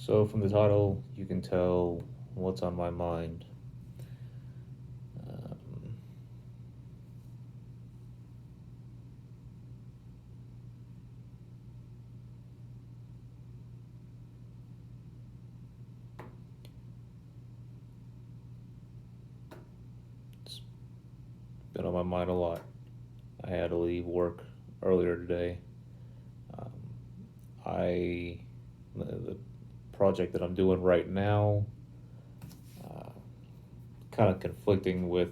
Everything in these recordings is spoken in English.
So, from the title, you can tell what's on my mind. Um, it's been on my mind a lot. I had to leave work earlier today. Um, the project that I'm doing right now, uh, kind of conflicting with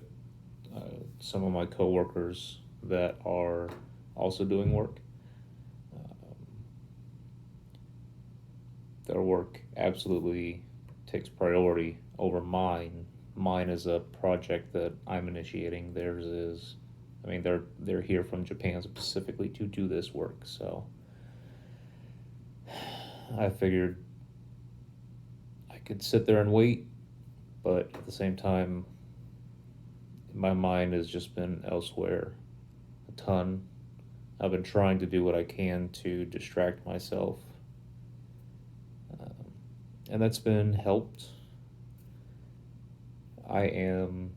uh, some of my coworkers that are also doing work. Um, their work absolutely takes priority over mine. Mine is a project that I'm initiating. Theirs is, I mean, they're here from Japan specifically to do this work. So I figured I could sit there and wait, but at the same time, my mind has just been elsewhere a ton. I've been trying to do what I can to distract myself, um, and that's been helped. I am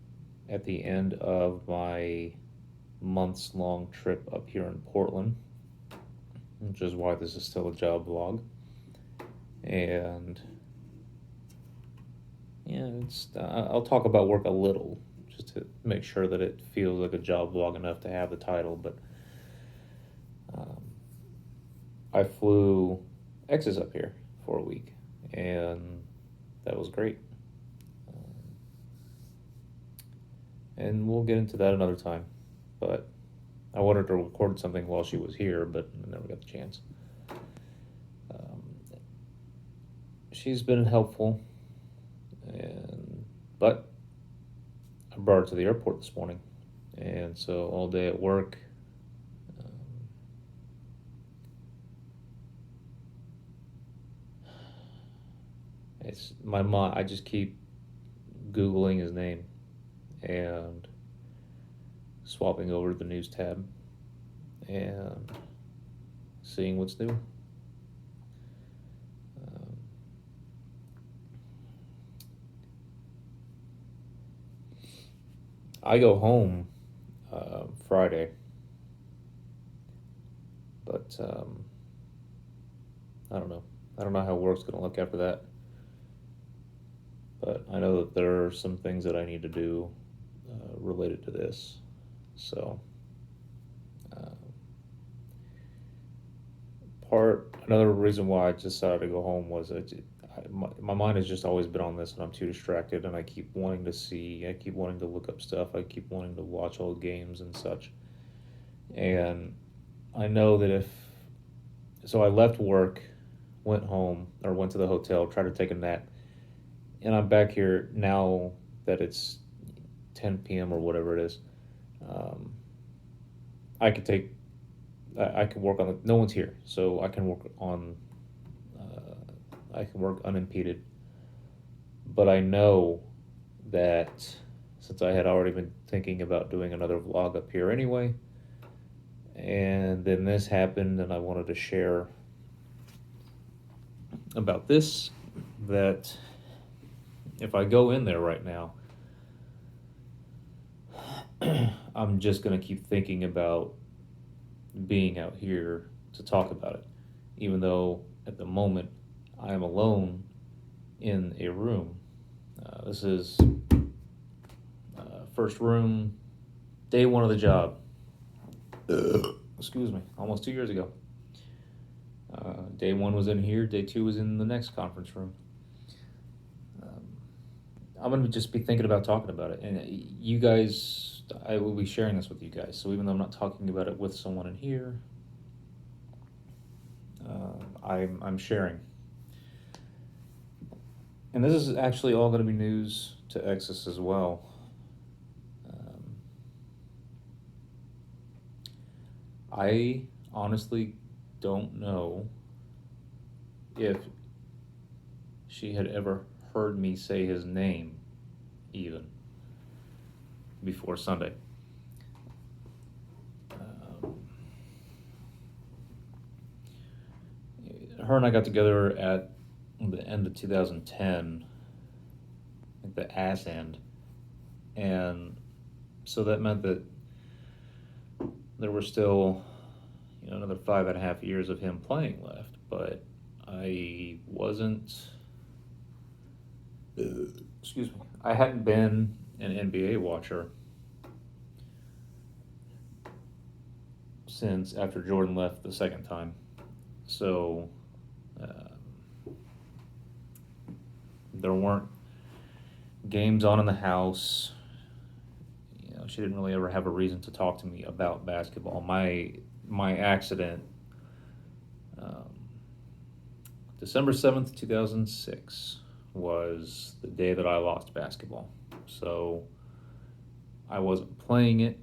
at the end of my months long trip up here in Portland, which is why this is still a job vlog. And yeah, I'll talk about work a little just to make sure that it feels like a job vlog enough to have the title. But um, I flew X's up here for a week, and that was great. Um, and we'll get into that another time. But I wanted to record something while she was here, but I never got the chance. Um, she's been helpful, but I brought her to the airport this morning, and so all day at work, um, it's my mom. I just keep Googling his name and swapping over to the news tab and seeing what's new. Um, I go home Friday, but I don't know. I don't know how work's going to look after that. But I know that there are some things that I need to do related to this. So, uh, another reason why I decided to go home was my mind has just always been on this, and I'm too distracted, and I keep wanting to see, I keep wanting to look up stuff, I keep wanting to watch old games and such. And I know that so I left work, went home, or went to the hotel, tried to take a nap, and I'm back here now that it's 10 p.m. or whatever it is. Um, I could take, I can work on the, no one's here, so I can work on, I can work unimpeded. But I know that since I had already been thinking about doing another vlog up here anyway, and then this happened, and I wanted to share about this, that if I go in there right now, I'm just going to keep thinking about being out here to talk about it, even though at the moment I am alone in a room. This is first room, day one of the job. Excuse me, almost 2 years ago. Day one was in here, day two was in the next conference room. I'm going to just be thinking about talking about it. And you guys, I will be sharing this with you guys. So even though I'm not talking about it with someone in here, I'm sharing. And this is actually all going to be news to Exis as well. I honestly don't know if she had ever heard me say his name even before Sunday. Her and I got together at the end of 2010, like the ass end, and so that meant that there were still, another 5.5 years of him playing left, but I wasn't. Excuse me. I hadn't been an NBA watcher since after Jordan left the second time, so there weren't games on in the house. She didn't really ever have a reason to talk to me about basketball. My accident, um, December 7th, 2006, was the day that I lost basketball. So I wasn't playing it.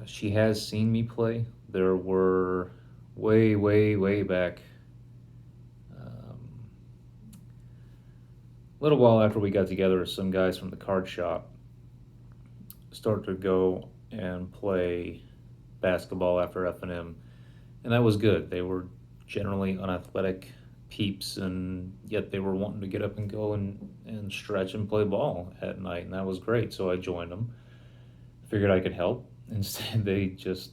She has seen me play. There were way, way, way back, a little while after we got together, some guys from the card shop started to go and play basketball after F&M, and that was good. They were generally unathletic peeps, and yet they were wanting to get up and go and stretch and play ball at night, and that was great. So I joined them. Figured I could help. Instead, they just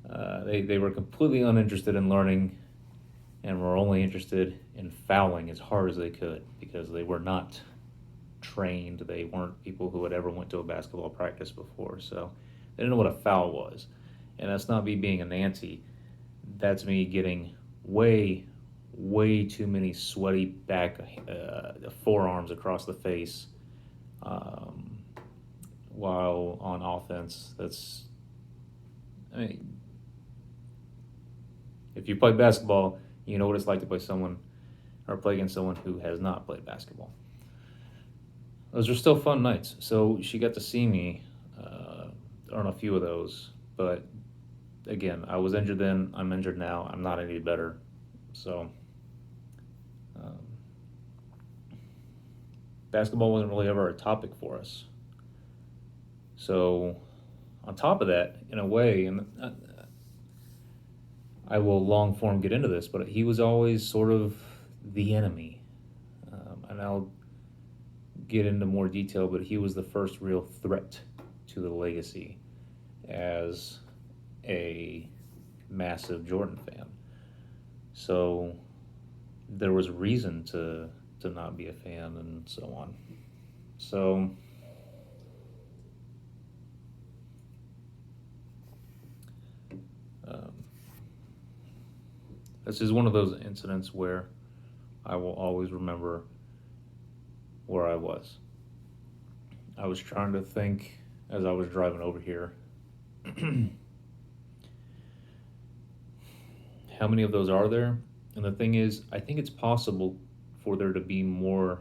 they were completely uninterested in learning, and were only interested in fouling as hard as they could because they were not trained. They weren't people who had ever went to a basketball practice before, so they didn't know what a foul was. And that's not me being a Nancy. That's me getting way, way too many sweaty back forearms across the face while on offense. I mean, if you play basketball, you know what it's like to play against someone who has not played basketball. Those are still fun nights. So she got to see me on a few of those, but again, I was injured then. I'm injured now. I'm not any better. So basketball wasn't really ever a topic for us. So on top of that, in a way, and I will long form get into this, but he was always sort of the enemy. And I'll get into more detail, but he was the first real threat to the legacy as a massive Jordan fan. So there was reason to not be a fan and so on. So this is one of those incidents where I will always remember where I was. I was trying to think as I was driving over here how many of those are there? And the thing is, I think it's possible for there to be more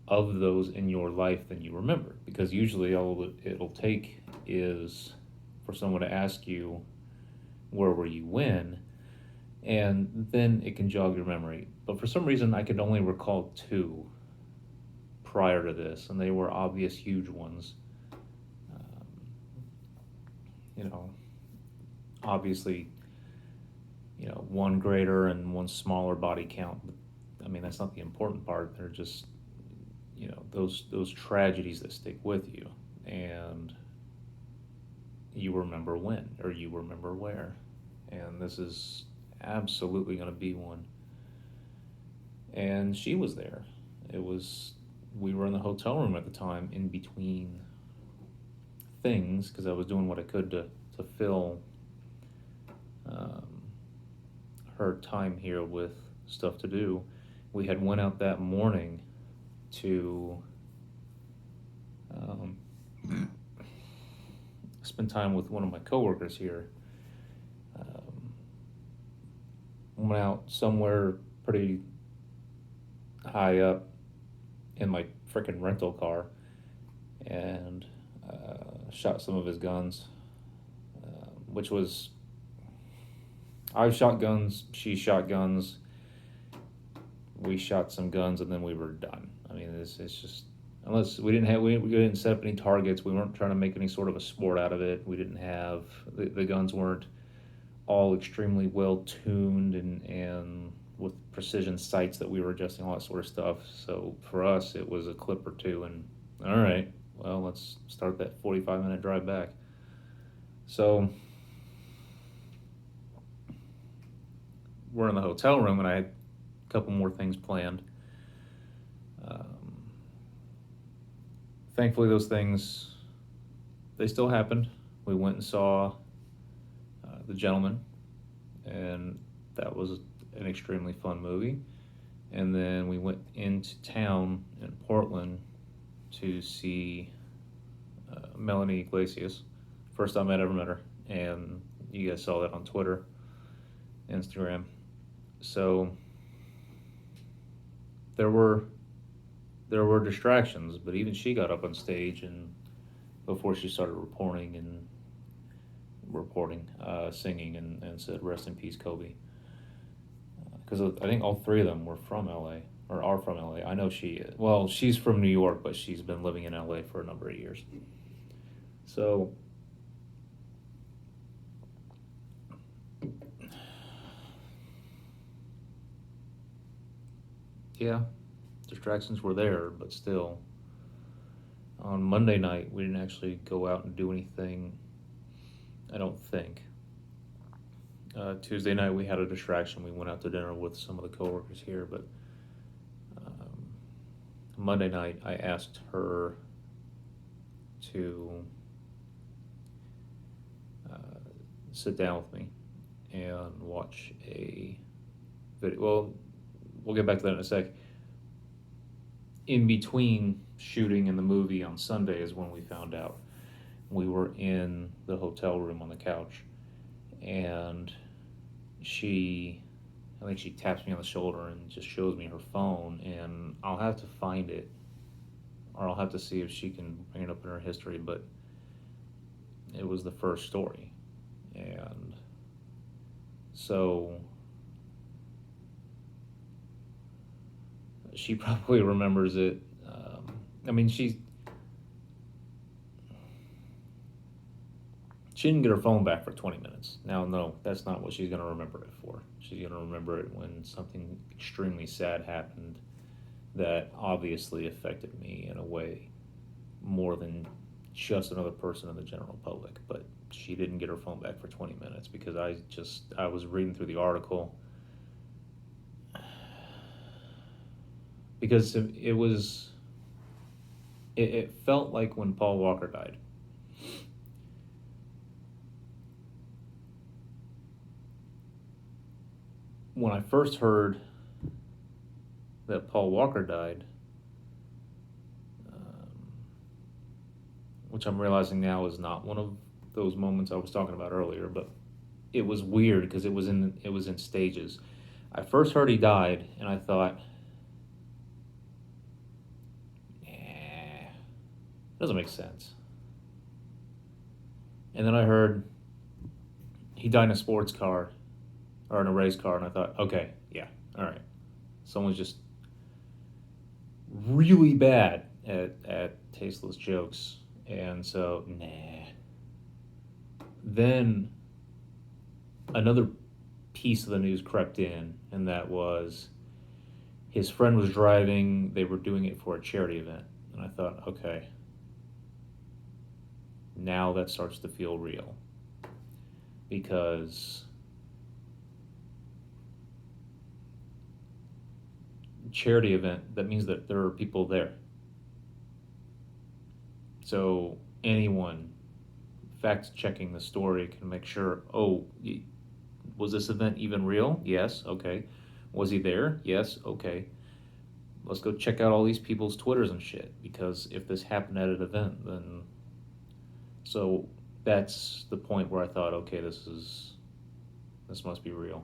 of those in your life than you remember, because usually all it'll take is for someone to ask you, where were you when? And then it can jog your memory. But for some reason, I could only recall two prior to this, and they were obvious huge ones. Obviously, one greater and one smaller body count. But, I mean, that's not the important part. They're just, those tragedies that stick with you, and you remember when, or you remember where. And this is absolutely going to be one. And she was there. We were in the hotel room at the time, in between things, because I was doing what I could to fill her time here with stuff to do. We had went out that morning to spend time with one of my coworkers here. Went out somewhere pretty high up in my freaking rental car and shot some of his guns, which was, I shot guns, she shot guns, we shot some guns, and then we were done. I mean, it's just, unless we didn't set up any targets, we weren't trying to make any sort of a sport out of it. We didn't have, the guns weren't all extremely well tuned and with precision sights that we were adjusting, all that sort of stuff. So for us, it was a clip or two, and all right, well, let's start that 45-minute drive back. So we're in the hotel room, and I had a couple more things planned. Thankfully, those things, they still happened. We went and saw The Gentleman, and that was an extremely fun movie. And then we went into town in Portland to see Melanie Iglesias. First time I'd ever met her, and you guys saw that on Twitter, Instagram. So there were distractions, but even she got up on stage and before she started singing and said, "Rest in peace, Kobe." Because I think all three of them were from LA or are from LA. I know she's from New York, but she's been living in LA for a number of years. So yeah, distractions were there, but still. On Monday night, we didn't actually go out and do anything, I don't think. Tuesday night, we had a distraction. We went out to dinner with some of the coworkers here, but Monday night, I asked her to sit down with me and watch a video. Well, we'll get back to that in a sec. In between shooting and the movie on Sunday is when we found out. We were in the hotel room on the couch, and I think she taps me on the shoulder and just shows me her phone, and I'll have to find it, or I'll have to see if she can bring it up in her history, but it was the first story. And so she probably remembers it. I mean, she didn't get her phone back for 20 minutes. Now, no, that's not what she's going to remember it for. She's going to remember it when something extremely sad happened that obviously affected me in a way more than just another person in the general public. But she didn't get her phone back for 20 minutes because I was reading through the article. Because it felt like when Paul Walker died. When I first heard that Paul Walker died, which I'm realizing now is not one of those moments I was talking about earlier, but it was weird because it was in stages. I first heard he died, and I thought, doesn't make sense. And then I heard he died in a sports car or in a race car, and I thought, okay, yeah, all right. Someone's just really bad at tasteless jokes, and so, nah. Then another piece of the news crept in, and that was his friend was driving, they were doing it for a charity event, and I thought, okay, now that starts to feel real, because charity event, that means that there are people there. So anyone fact checking the story can make sure, oh, was this event even real? Yes, okay. Was he there? Yes, okay. Let's go check out all these people's Twitters and shit, because if this happened at an event, then... So that's the point where I thought, okay, this must be real.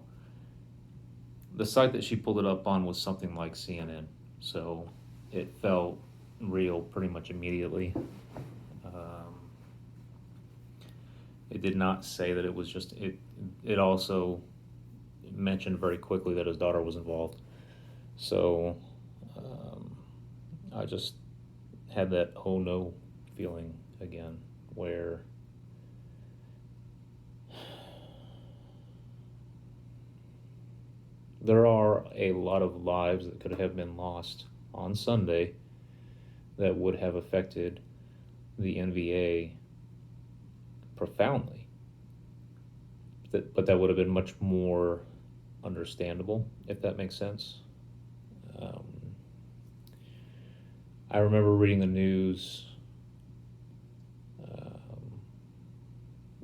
The site that she pulled it up on was something like CNN, so it felt real pretty much immediately. It did not say that it was just it. It also mentioned very quickly that his daughter was involved. So I just had that oh no feeling again, where there are a lot of lives that could have been lost on Sunday that would have affected the NBA profoundly. But that would have been much more understandable, if that makes sense. Um, I remember reading the news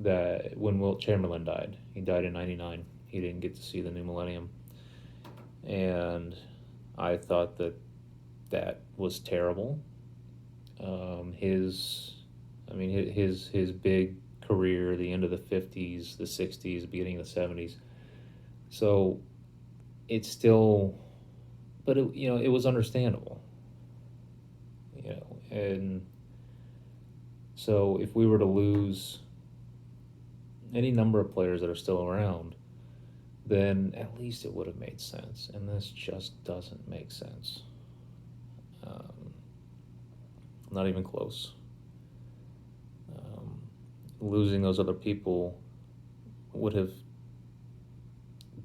that when Wilt Chamberlain died, he died in '99. He didn't get to see the new millennium, and I thought that that was terrible. His, I mean, his big career, the end of the '50s, the '60s, beginning of the '70s. So it's still, but it was understandable, and so if we were to lose any number of players that are still around, then at least it would have made sense. And this just doesn't make sense. Um, Not even close. Losing those other people would have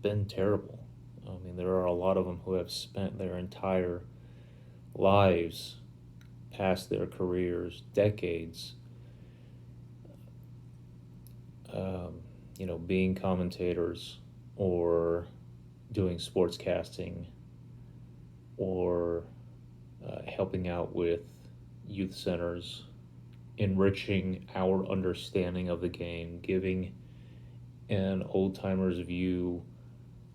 been terrible. I mean, there are a lot of them who have spent their entire lives, past their careers, decades, being commentators or doing sportscasting or helping out with youth centers, enriching our understanding of the game, giving an old timer's view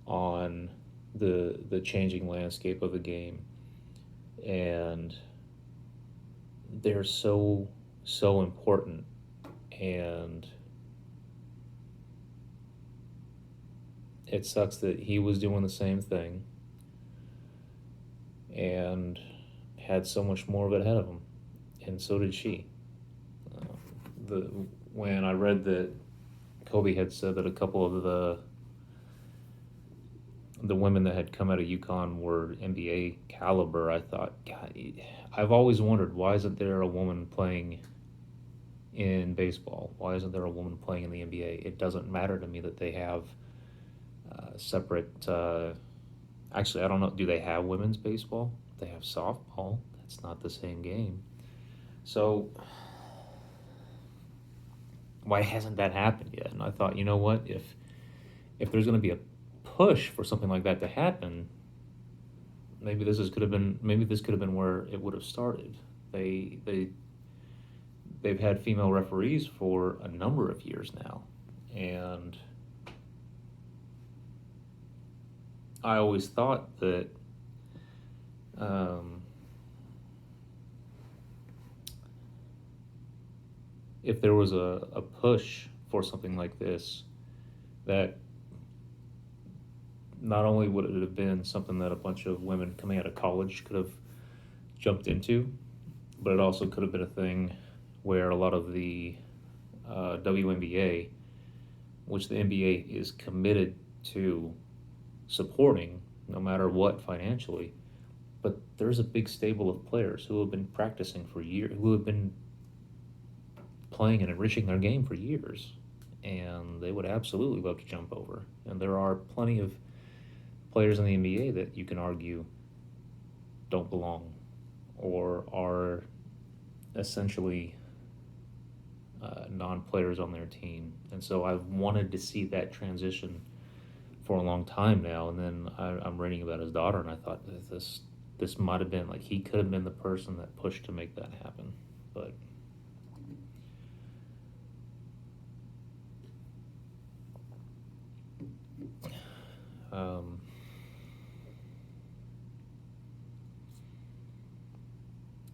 on the changing landscape of the game, and they're so important. And it sucks that he was doing the same thing and had so much more of it ahead of him, and so did she. The When I read that Kobe had said that a couple of the women that had come out of UConn were NBA caliber, I thought, God, I've always wondered, why isn't there a woman playing in baseball? Why isn't there a woman playing in the NBA? It doesn't matter to me that they have separate. Actually, I don't know. Do they have women's baseball? They have softball. That's not the same game. So why hasn't that happened yet? And I thought, you know what? If there's going to be a push for something like that to happen, maybe this could have been where it would have started. They've had female referees for a number of years now, and I always thought that if there was a push for something like this, that not only would it have been something that a bunch of women coming out of college could have jumped into, but it also could have been a thing where a lot of the WNBA, which the NBA is committed to supporting no matter what financially, but there's a big stable of players who have been practicing for years, who have been playing and enriching their game for years, and they would absolutely love to jump over. And there are plenty of players in the NBA that you can argue don't belong or are essentially non-players on their team. And so I've wanted to see that transition for a long time now. And then I'm reading about his daughter, and I thought this might have been, like, he could have been the person that pushed to make that happen. But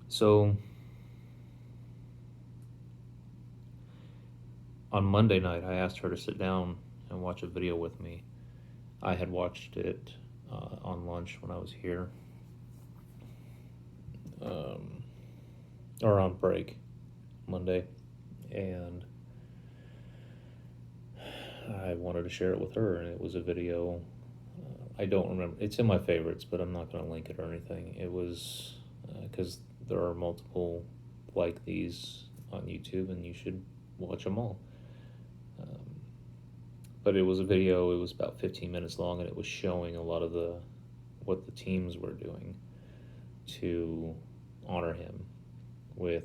so on Monday night, I asked her to sit down and watch a video with me. I had watched it on lunch when I was here, or on break Monday, and I wanted to share it with her, and it was a video. I don't remember. It's in my favorites, but I'm not going to link it or anything. It was because there are multiple like these on YouTube, and you should watch them all. but it was a video. It was about 15 minutes long, and it was showing a lot of what the teams were doing to honor him with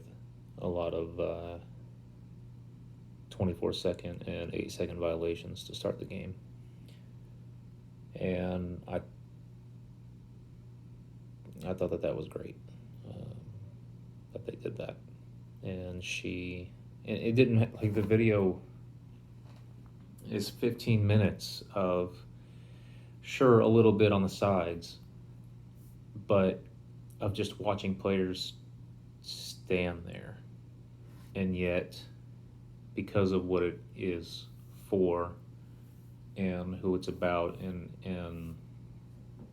a lot of 24-second and 8-second violations to start the game. And I thought that was great, that they did that. And it didn't, like, the video is 15 minutes of, sure, a little bit on the sides, but of just watching players stand there. And yet, because of what it is for and who it's about and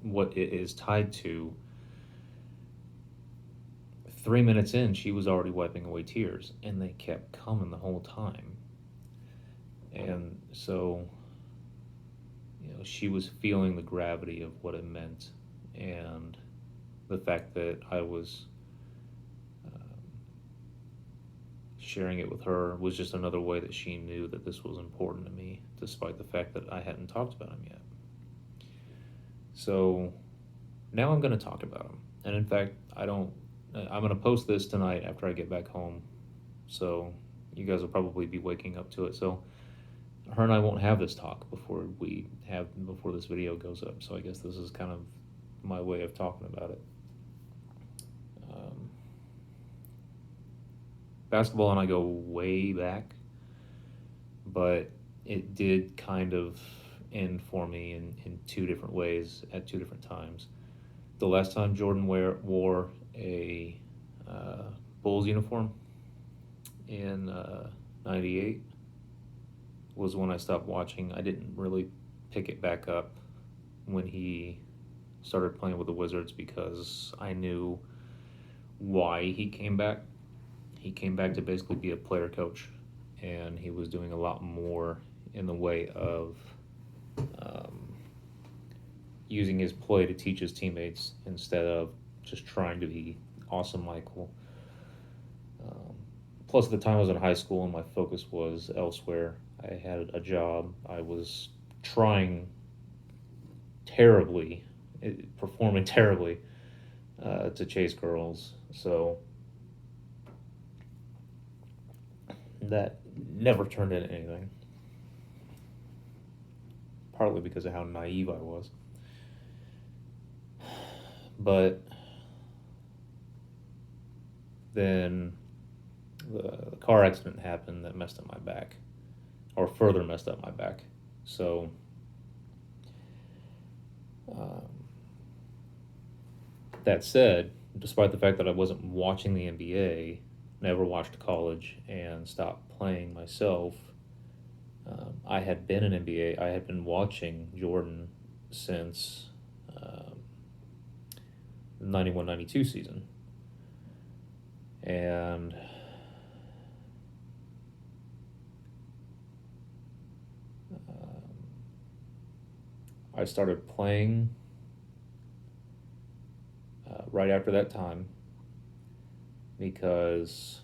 what it is tied to, 3 minutes in, she was already wiping away tears, and they kept coming the whole time. And so, she was feeling the gravity of what it meant, and the fact that I was sharing it with her was just another way that she knew that this was important to me, despite the fact that I hadn't talked about him yet. So now I'm going to talk about him. And in fact, I'm going to post this tonight after I get back home. So you guys will probably be waking up to it. So her and I won't have this talk before this video goes up. So I guess this is kind of my way of talking about it. Basketball and I go way back, but it did kind of end for me in two different ways at two different times. The last time Jordan wore a Bulls uniform in '98 was when I stopped watching. I didn't really pick it back up when he started playing with the Wizards because I knew why he came back. He came back to basically be a player coach, and he was doing a lot more in the way of using his play to teach his teammates instead of just trying to be awesome Michael. Plus, at the time I was in high school and my focus was elsewhere. I had a job. I was trying terribly, performing terribly to chase girls. So that never turned into anything. Partly because of how naive I was. But then the car accident happened that messed up my back, or further messed up my back. So that said, despite the fact that I wasn't watching the NBA, never watched college, and stopped playing myself, I had been in NBA. I had been watching Jordan since the 91-92 season. And I started playing right after that time, because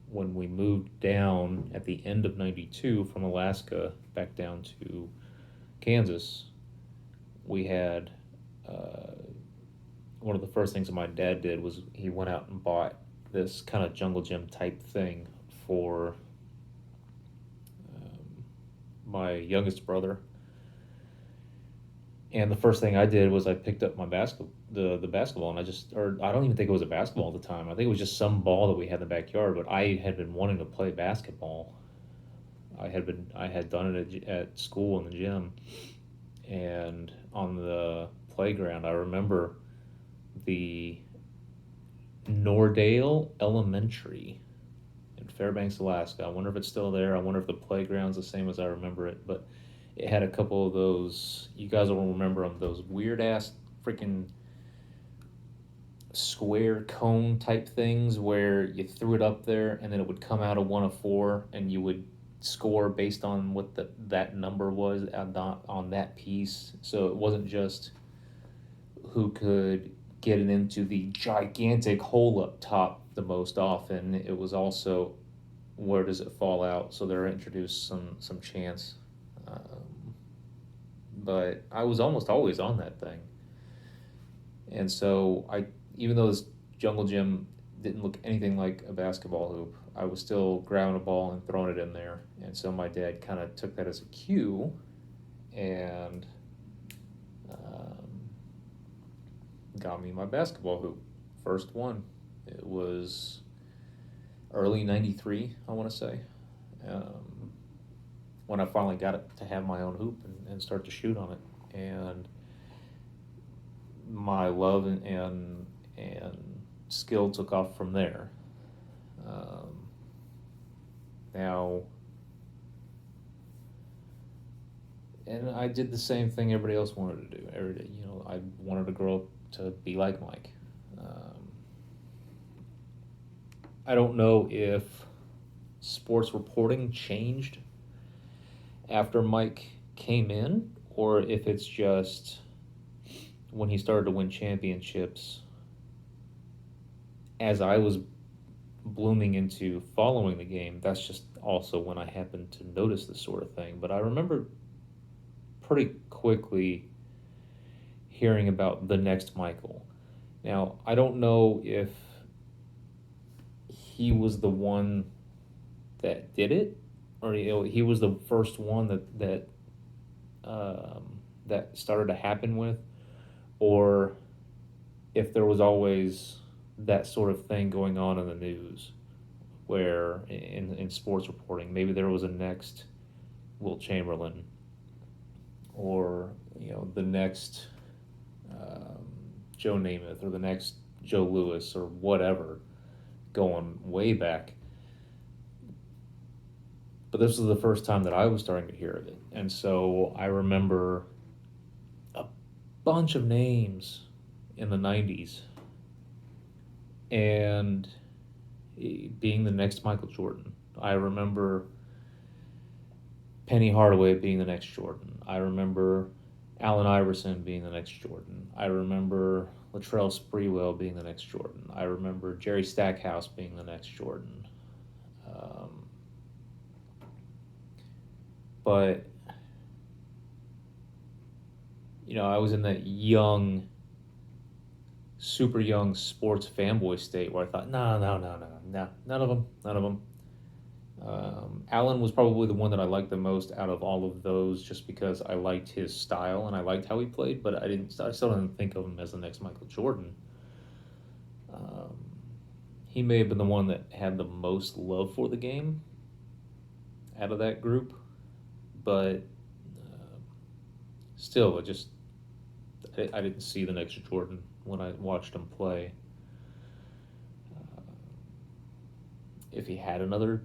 when we moved down at the end of '92 from Alaska back down to Kansas, we had one of the first things that my dad did was he went out and bought this kind of jungle gym type thing for my youngest brother. And the first thing I did was I picked up my the basketball, and I don't even think it was a basketball at the time. I think it was just some ball that we had in the backyard, but I had been wanting to play basketball. I had done it at school in the gym, and on the playground, I remember the Nordale Elementary in Fairbanks, Alaska. I wonder if it's still there. I wonder if the playground's the same as I remember it, but it had a couple of those, you guys will remember them, those weird-ass freaking square cone type things where you threw it up there and then it would come out of one of four and you would score based on what that number was on that piece. So it wasn't just who could get it into the gigantic hole up top the most often. It was also where does it fall out. So there introduced some chance but I was almost always on that thing. And so even though this jungle gym didn't look anything like a basketball hoop, I was still grabbing a ball and throwing it in there. And so my dad kind of took that as a cue and got me my basketball hoop. First one. It was early '93, I want to say, when I finally got it to have my own hoop and start to shoot on it. And my love and skill took off from there. Now, and I did the same thing everybody else wanted to do. Every day, I wanted to grow up to be like Mike. I don't know if sports reporting changed after Mike came in, or if it's just when he started to win championships. As I was blooming into following the game, that's just also when I happened to notice this sort of thing. But I remember pretty quickly hearing about the next Michael. Now, I don't know if he was the one that did it, or he was the first one that started to happen with, or if there was always that sort of thing going on in the news, where in sports reporting, maybe there was a next Wilt Chamberlain, or the next Joe Namath, or the next Joe Louis, or whatever, going way back. But this was the first time that I was starting to hear of it. And so I remember a bunch of names in the 90s and being the next Michael Jordan. I remember Penny Hardaway being the next Jordan. I remember Allen Iverson being the next Jordan. I remember Latrell Sprewell being the next Jordan. I remember Jerry Stackhouse being the next Jordan. But, I was in that super young sports fanboy state where I thought, no, none of them. Allen was probably the one that I liked the most out of all of those, just because I liked his style and I liked how he played, but I still didn't think of him as the next Michael Jordan. He may have been the one that had the most love for the game out of that group, but still, I didn't see the next Jordan when I watched him play. If he had another,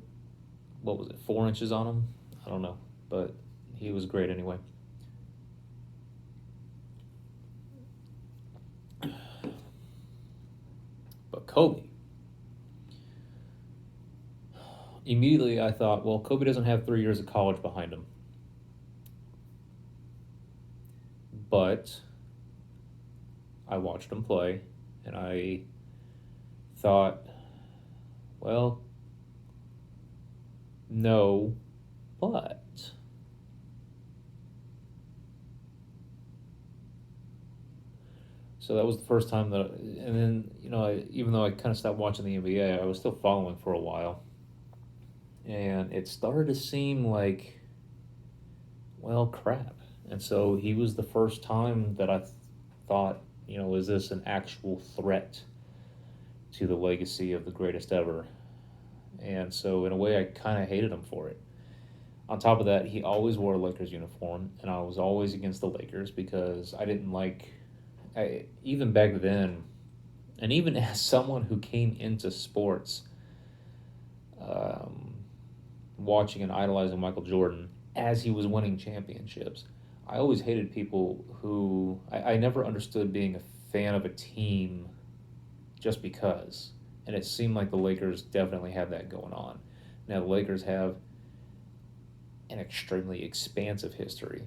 4 inches on him? I don't know, but he was great anyway. But Kobe. Immediately I thought, well, Kobe doesn't have 3 years of college behind him. But I watched him play, and I thought, well, no, but so that was the first time and then, even though I kind of stopped watching the NBA, I was still following for a while. And it started to seem like, well, crap. And so he was the first time that I thought, is this an actual threat to the legacy of the greatest ever? And so in a way, I kind of hated him for it. On top of that, he always wore a Lakers uniform, and I was always against the Lakers because I didn't like, even back then, and even as someone who came into sports watching and idolizing Michael Jordan as he was winning championships, I always hated people who, I never understood being a fan of a team just because. And it seemed like the Lakers definitely had that going on. Now, the Lakers have an extremely expansive history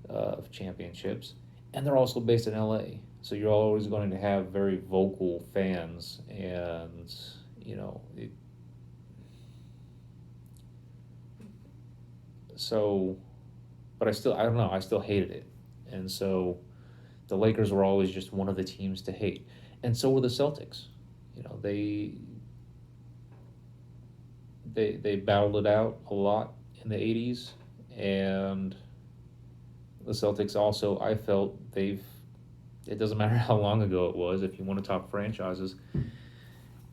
of championships, and they're also based in LA. So you're always going to have very vocal fans, and, but I don't know, I still hated it. And so the Lakers were always just one of the teams to hate. And so were the Celtics. You know, they battled it out a lot in the 80s, and the Celtics also, I felt, it doesn't matter how long ago it was, if you want to talk franchises,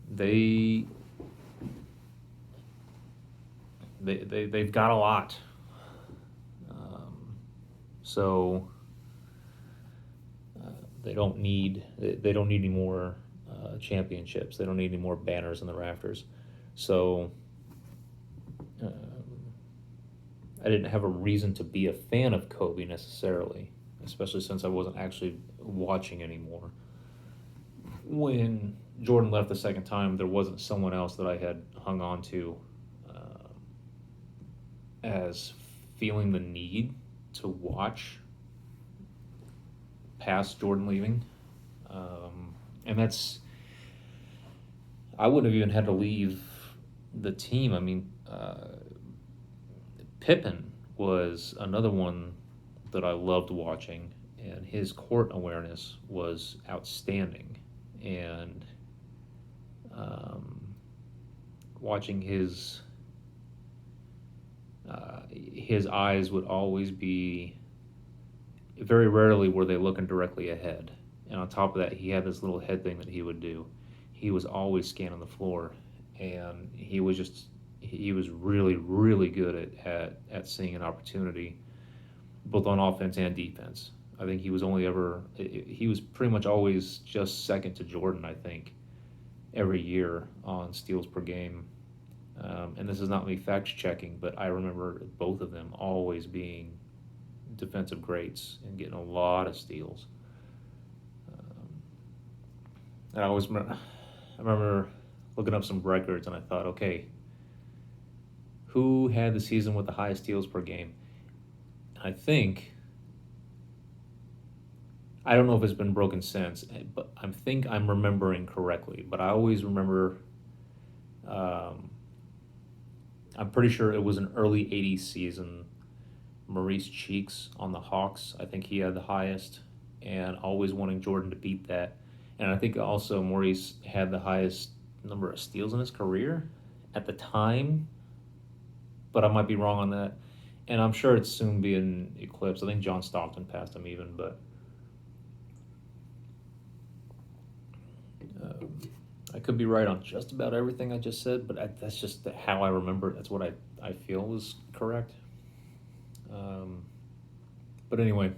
they they've got a lot. So they don't need any more championships. They don't need any more banners in the rafters. So um, I didn't have a reason to be a fan of Kobe necessarily, especially since I wasn't actually watching anymore. When Jordan left the second time, there wasn't someone else that I had hung on to as feeling the need to watch past Jordan leaving. And that's, I wouldn't have even had to leave the team. I mean, Pippen was another one that I loved watching, and his court awareness was outstanding. And watching his eyes would always be, very rarely were they looking directly ahead. And on top of that, he had this little head thing that he would do. He was always scanning the floor, and he was really, really good at seeing an opportunity, both on offense and defense. I think he was pretty much always just second to Jordan, I think, every year on steals per game. And this is not me fact checking, but I remember both of them always being defensive greats and getting a lot of steals. And I remember looking up some records, and I thought, okay, who had the season with the highest steals per game? I think, I don't know if it's been broken since, but I think I'm remembering correctly. But I always remember, um, I'm pretty sure it was an early '80s season. Maurice Cheeks on the Hawks, I think he had the highest, and always wanting Jordan to beat that. And I think also Maurice had the highest number of steals in his career at the time, but I might be wrong on that. And I'm sure it's soon being eclipsed. I think John Stockton passed him even, but um, I could be right on just about everything I just said, but that's just how I remember it. That's what I feel was correct. Um, but anyway,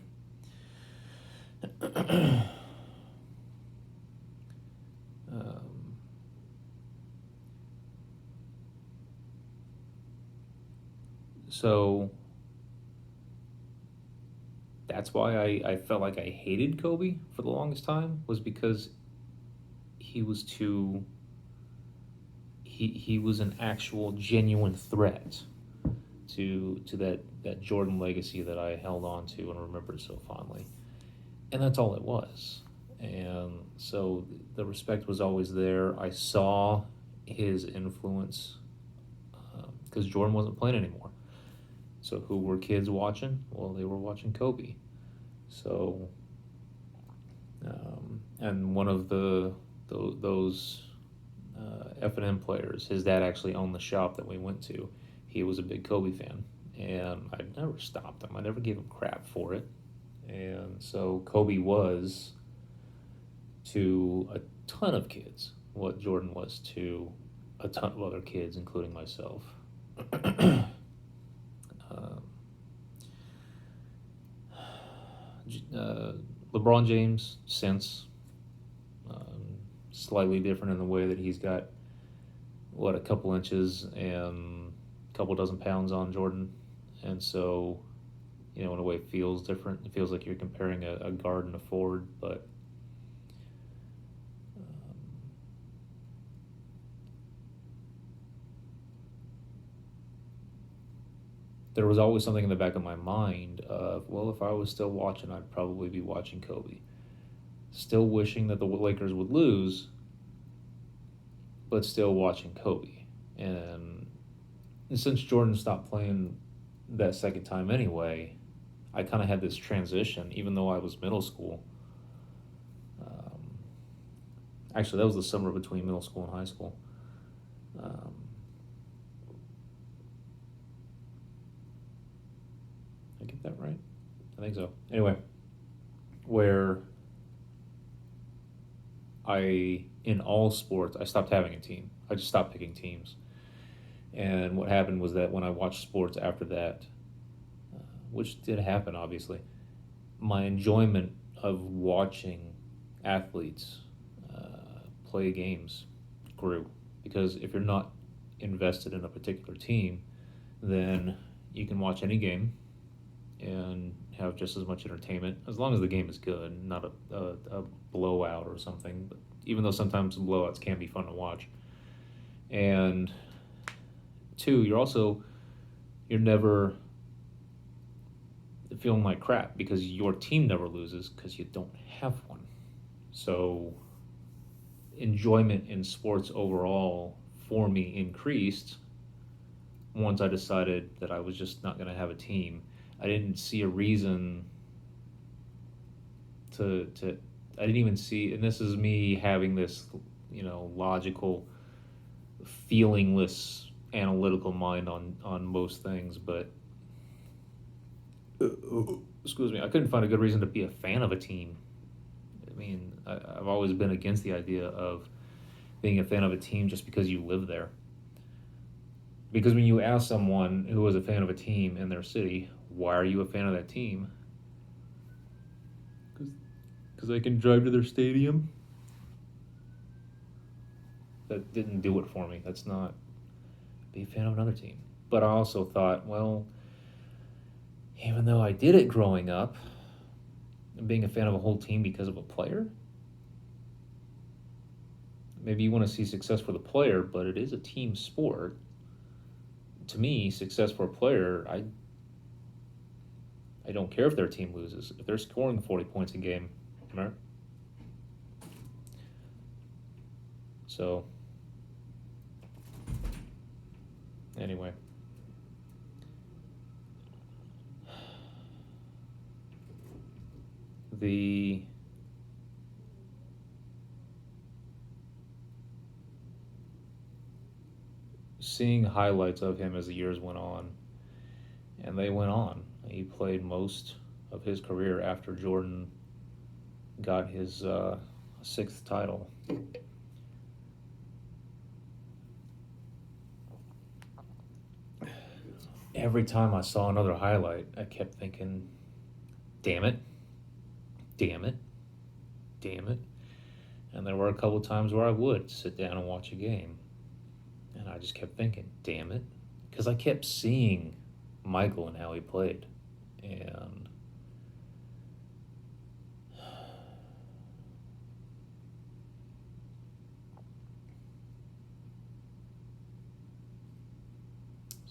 so that's why I felt like I hated Kobe for the longest time, was because he was too he was an actual genuine threat to that Jordan legacy that I held on to and remembered so fondly. And that's all it was. And so the respect was always there. I saw his influence because Jordan wasn't playing anymore. So who were kids watching? Well, they were watching Kobe. So, and one of those F&M players, his dad actually owned the shop that we went to. He was a big Kobe fan, and I never stopped him. I never gave him crap for it. And so Kobe was to a ton of kids what Jordan was to a ton of other kids, including myself. LeBron James, since slightly different in the way that he's got a couple inches and a couple dozen pounds on Jordan, and so in a way it feels different. It feels like you're comparing a guard and a forward, but there was always something in the back of my mind of, well, if I was still watching, I'd probably be watching Kobe. Still wishing that the Lakers would lose, but still watching Kobe. And since Jordan stopped playing that second time anyway, I kind of had this transition, even though I was middle school. Actually, that was the summer between middle school and high school. Um, I get that right? I think so. Anyway, where in all sports, I stopped having a team. I just stopped picking teams. And what happened was that when I watched sports after that, which did happen obviously, my enjoyment of watching athletes play games grew. Because if you're not invested in a particular team, then you can watch any game and have just as much entertainment as long as the game is good, not a blowout or something. But even though sometimes blowouts can be fun to watch. And two, you're never feeling like crap because your team never loses because you don't have one. So enjoyment in sports overall for me increased once I decided that I was just not going to have a team. I didn't see a reason to I didn't even see, and this is me having this, logical, feelingless, analytical mind on most things, but excuse me, I couldn't find a good reason to be a fan of a team. I mean, I've always been against the idea of being a fan of a team just because you live there. Because when you ask someone who was a fan of a team in their city, why are you a fan of that team? Because I can drive to their stadium. That didn't do it for me. That's not be a fan of another team. But I also thought, well, even though I did it growing up, being a fan of a whole team because of a player, maybe you want to see success for the player, but it is a team sport. To me, success for a player, I don't care if their team loses. If they're scoring 40 points a game, right? So, anyway. The seeing highlights of him as the years went on, and they went on. He played most of his career after Jordan got his sixth title. Every time I saw another highlight, I kept thinking, damn it, damn it, damn it. And there were a couple times where I would sit down and watch a game. And I just kept thinking, damn it. Because I kept seeing Michael and how he played. And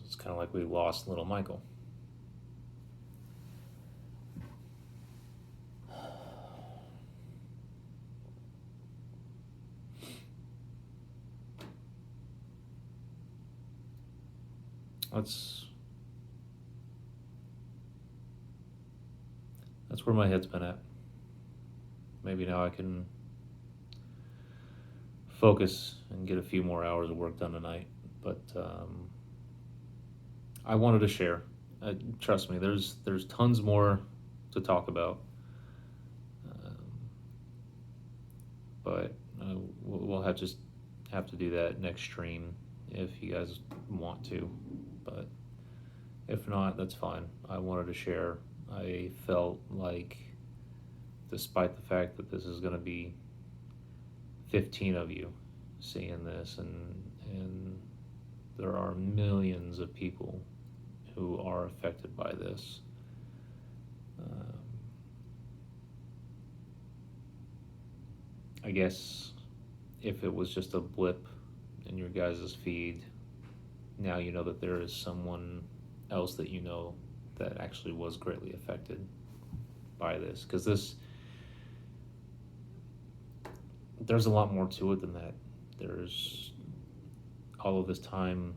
it's kind of like we lost little Michael. That's where my head's been at. Maybe now I can focus and get a few more hours of work done tonight. But I wanted to share. Trust me, there's tons more to talk about. But we'll have to do that next stream if you guys want to. But if not, that's fine. I wanted to share. I felt like, despite the fact that this is going to be 15 of you seeing this, and there are millions of people who are affected by this. I guess if it was just a blip in your guys' feed, now you know that there is someone else that you know that actually was greatly affected by this. Because there's a lot more to it than that. There's all of this time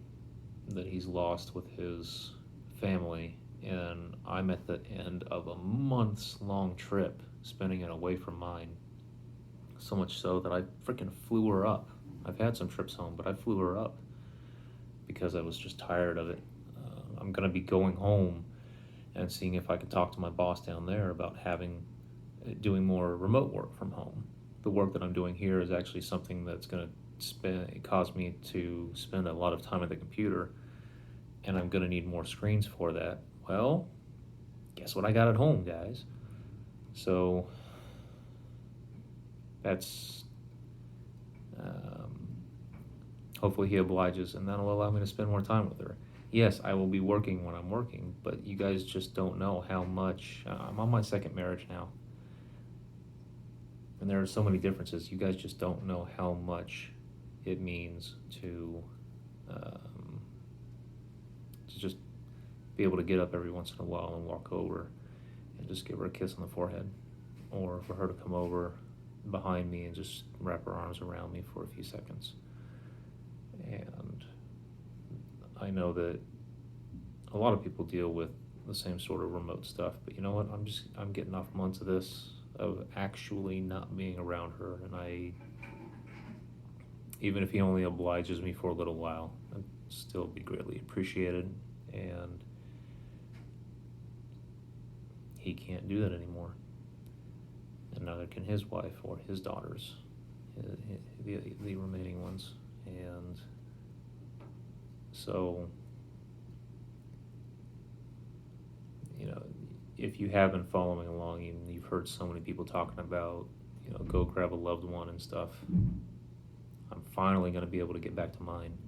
that he's lost with his family and I'm at the end of a months long trip, spending it away from mine. So much so that I freaking flew her up. I've had some trips home, but I flew her up because I was just tired of it. I'm going to be going home and seeing if I can talk to my boss down there about doing more remote work from home. The work that I'm doing here is actually something that's going to cause me to spend a lot of time at the computer, and I'm going to need more screens for that. Well, guess what I got at home, guys? So that's hopefully he obliges, and that'll allow me to spend more time with her. Yes, I will be working when I'm working, but you guys just don't know how much. I'm on my second marriage now, and there are so many differences. You guys just don't know how much it means to just be able to get up every once in a while and walk over and just give her a kiss on the forehead, or for her to come over behind me and just wrap her arms around me for a few seconds. And I know that a lot of people deal with the same sort of remote stuff, but you know what? I'm getting off months of this, of actually not being around her, and even if he only obliges me for a little while, I'd still be greatly appreciated. And he can't do that anymore, and neither can his wife or his daughters, the remaining ones. And so, if you have been following along, you've heard so many people talking about, go grab a loved one and stuff. I'm finally going to be able to get back to mine.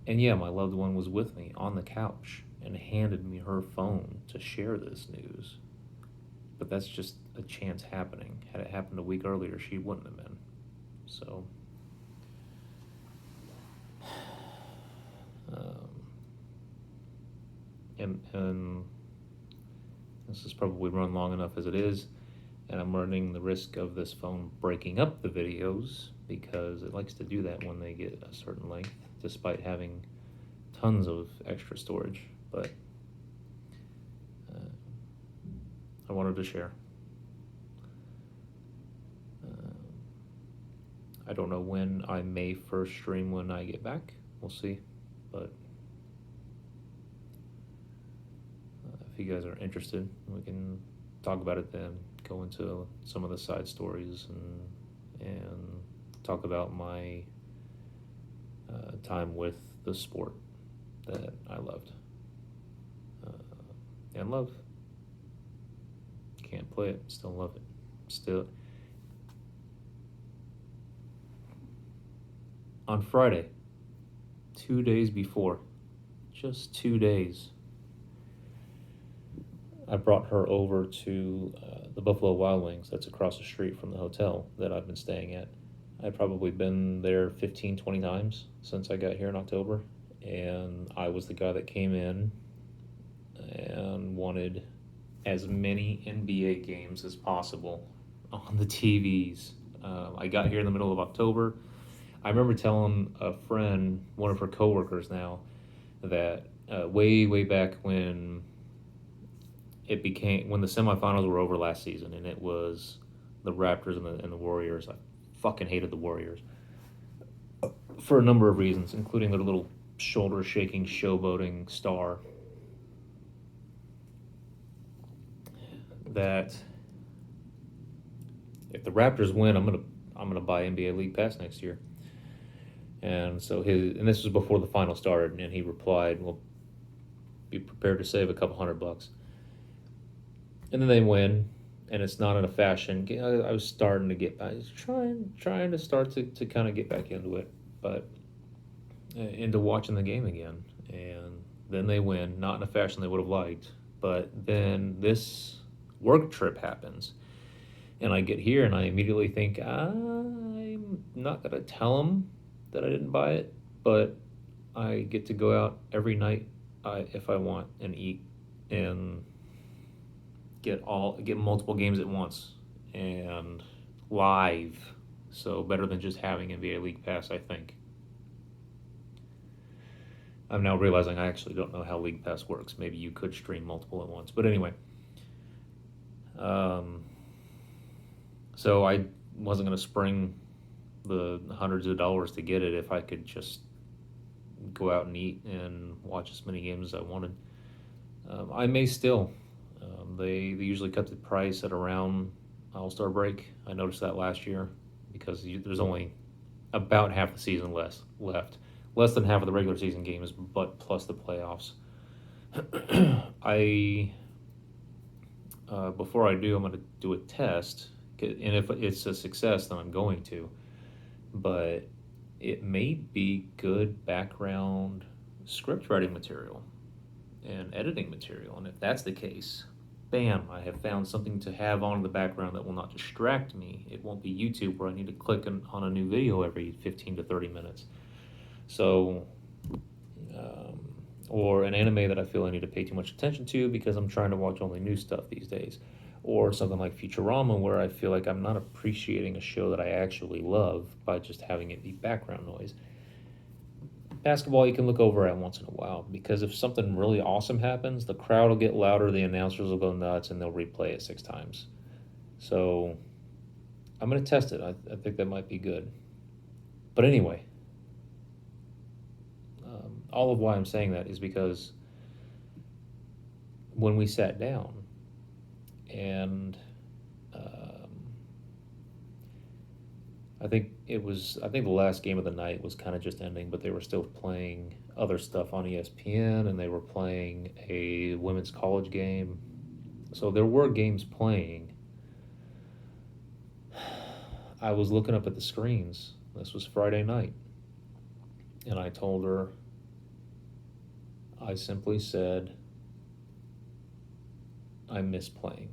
And yeah, my loved one was with me on the couch and handed me her phone to share this news. But that's just a chance happening. Had it happened a week earlier, she wouldn't have been. So, and this has probably run long enough as it is, and I'm running the risk of this phone breaking up the videos because it likes to do that when they get a certain length, despite having tons of extra storage. But I wanted to share. I don't know when I may first stream when I get back. We'll see. But if you guys are interested, we can talk about it then. Go into some of the side stories and talk about my time with the sport that I loved and love. Can't play it, still love it. Still. On Friday, 2 days before, just 2 days, I brought her over to the Buffalo Wild Wings that's across the street from the hotel that I've been staying at. I've probably been there 15, 20 times since I got here in October, and I was the guy that came in and wanted as many NBA games as possible on the TVs. I got here in the middle of October. I remember telling a friend, one of her coworkers now, that way back when the semifinals were over last season, and it was the Raptors and the Warriors. I fucking hated the Warriors for a number of reasons, including their little shoulder-shaking, showboating star. That if the Raptors win, I'm gonna buy NBA League Pass next year. And so this was before the final started, and he replied, "Well, be prepared to save a couple $100." And then they win, and it's not in a fashion. I was starting to get back, trying to start to kind of get back into it, but into watching the game again. And then they win, not in a fashion they would have liked. But then this work trip happens, and I get here, and I immediately think, I'm not gonna tell them that I didn't buy it, but I get to go out every night if I want and eat and get multiple games at once and live. So better than just having NBA League Pass, I think. I'm now realizing I actually don't know how League Pass works. Maybe you could stream multiple at once. But anyway, um, so I wasn't going to spring the hundreds of dollars to get it if I could just go out and eat and watch as many games as I wanted. I may still. They usually cut the price at around All-Star break. I noticed that last year because there's only about half the season left. Less than half of the regular season games, but plus the playoffs. I Before I do, I'm going to do a test, and if it's a success, then I'm going to. But it may be good background script writing material and editing material, and if that's the case, bam, I have found something to have on in the background that will not distract me. It won't be YouTube where I need to click on a new video every 15 to 30 minutes. So, um, or an anime that I feel I need to pay too much attention to because I'm trying to watch only new stuff these days. Or something like Futurama where I feel like I'm not appreciating a show that I actually love by just having it be background noise. Basketball you can look over at once in a while because if something really awesome happens, the crowd will get louder, the announcers will go nuts, and they'll replay it 6 times. So I'm going to test it. I think that might be good. But anyway, all of why I'm saying that is because when we sat down and I think the last game of the night was kind of just ending, but they were still playing other stuff on ESPN, and they were playing a women's college game. So there were games playing. I was looking up at the screens. This was Friday night. And I told her, I simply said, I miss playing.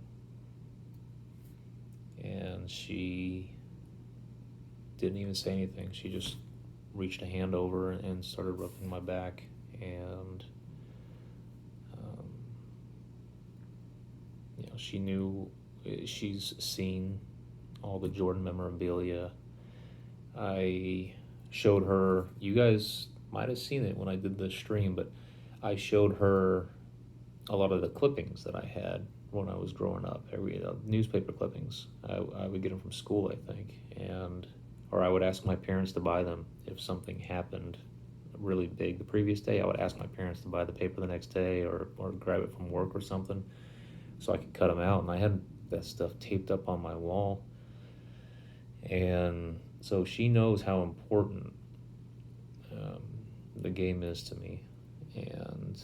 And she didn't even say anything. She just reached a hand over and started rubbing my back. And, she knew, she's seen all the Jordan memorabilia. I showed her, you guys might have seen it when I did the stream, but I showed her a lot of the clippings that I had when I was growing up. Newspaper clippings. I would get them from school, I think, or I would ask my parents to buy them if something happened really big the previous day. I would ask my parents to buy the paper the next day, or grab it from work or something, so I could cut them out. And I had that stuff taped up on my wall, and so she knows how important the game is to me, and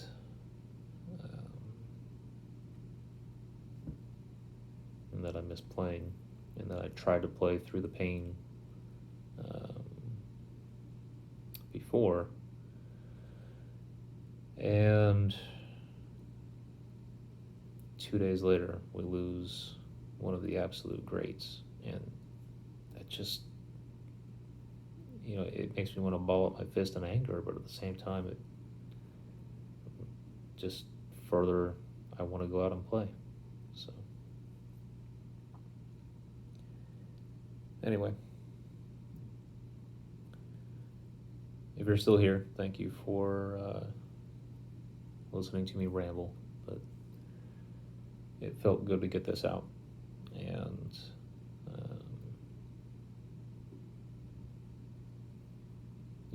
that I miss playing, and that I tried to play through the pain before. And 2 days later, we lose one of the absolute greats, and that just, it makes me want to ball up my fist in anger, but at the same time, it just further, I want to go out and play. So, anyway, if you're still here, thank you for listening to me ramble, but it felt good to get this out. And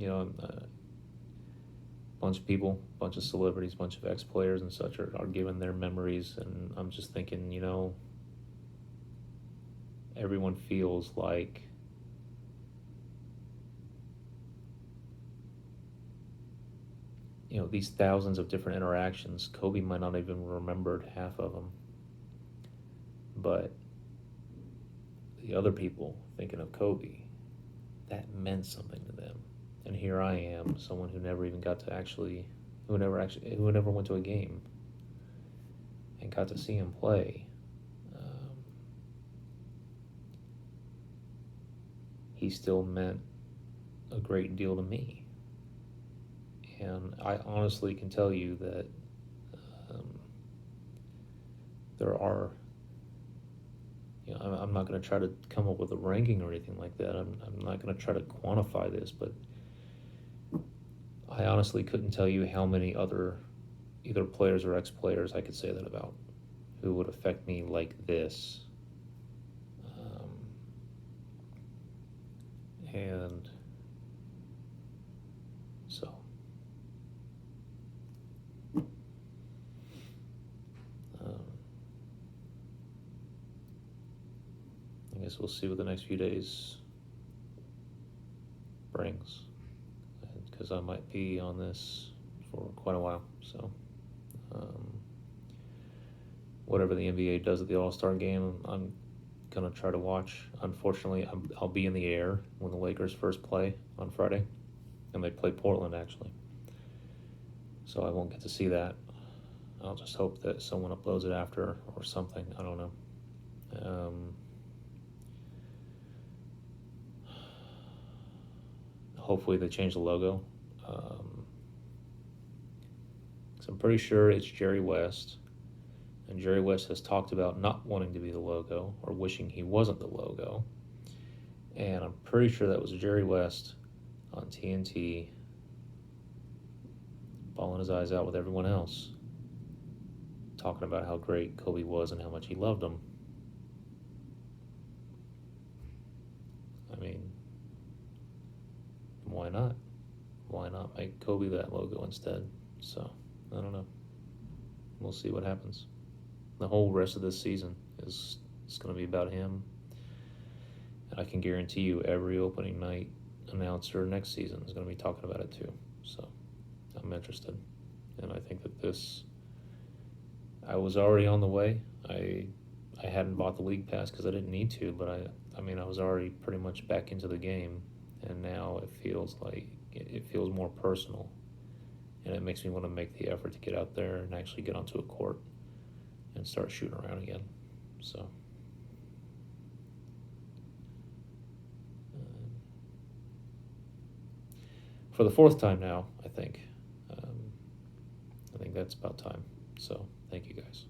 a bunch of people, a bunch of celebrities, a bunch of ex-players and such are giving their memories, and I'm just thinking, everyone feels like these thousands of different interactions, Kobe might not even remembered half of them, but the other people thinking of Kobe, that meant something to them. And here I am, someone who never even got to who never went to a game and got to see him play. He still meant a great deal to me. And I honestly can tell you that there are, I'm not going to try to come up with a ranking or anything like that. I'm not going to try to quantify this, but I honestly couldn't tell you how many other either players or ex-players I could say that about who would affect me like this. And so, um, I guess we'll see what the next few days brings, because I might be on this for quite a while. So, whatever the NBA does at the All-Star game, I'm gonna try to watch. Unfortunately, I'll be in the air when the Lakers first play on Friday, and they play Portland actually. So I won't get to see that. I'll just hope that someone uploads it after or something. I don't know. Hopefully they change the logo. 'Cause I'm pretty sure it's Jerry West, and Jerry West has talked about not wanting to be the logo or wishing he wasn't the logo. And I'm pretty sure that was Jerry West on TNT bawling his eyes out with everyone else, talking about how great Kobe was and how much he loved him. I mean, why not? Why not make Kobe that logo instead? So, I don't know. We'll see what happens. The whole rest of this season is going to be about him. And I can guarantee you every opening night announcer next season is going to be talking about it too. So, I'm interested. And I think that I was already on the way. I hadn't bought the league pass because I didn't need to, but I mean, I was already pretty much back into the game, and now it feels more personal, and it makes me want to make the effort to get out there and actually get onto a court and start shooting around again. So, for the fourth time now, I think that's about time. So, thank you guys.